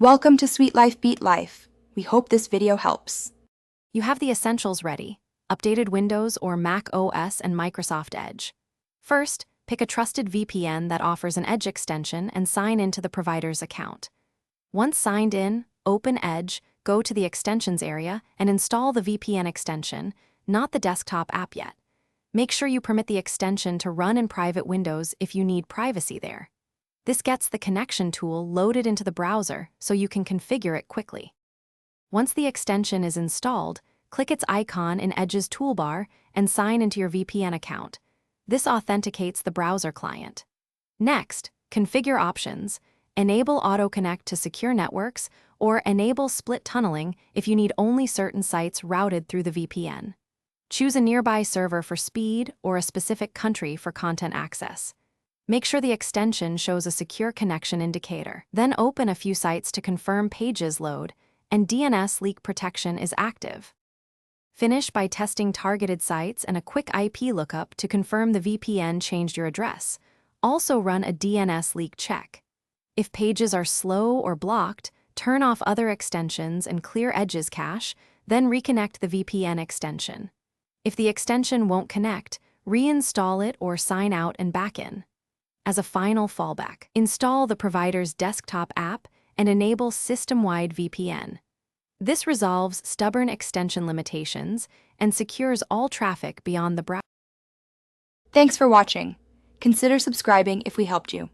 Welcome to Sweet Life Beat Life. We hope this video helps. You have the essentials ready: updated Windows or Mac OS and Microsoft Edge. First, pick a trusted VPN that offers an Edge extension and sign into the provider's account. Once signed in, open Edge, go to the Extensions area, and install the VPN extension, not the desktop app yet. Make sure you permit the extension to run in private windows if you need privacy there. This gets the connection tool loaded into the browser so you can configure it quickly. Once the extension is installed, click its icon in Edge's toolbar and sign into your VPN account. This authenticates the browser client. Next, configure options. Enable auto-connect to secure networks or enable split tunneling if you need only certain sites routed through the VPN. Choose a nearby server for speed or a specific country for content access. Make sure the extension shows a secure connection indicator. Then open a few sites to confirm pages load and DNS leak protection is active. Finish by testing targeted sites and a quick IP lookup to confirm the VPN changed your address. Also run a DNS leak check. If pages are slow or blocked, turn off other extensions and clear Edge's cache, then reconnect the VPN extension. If the extension won't connect, reinstall it or sign out and back in. As a final fallback, install the provider's desktop app and enable system-wide VPN. This resolves stubborn extension limitations and secures all traffic beyond the browser. Thanks for watching. Consider subscribing if we helped you.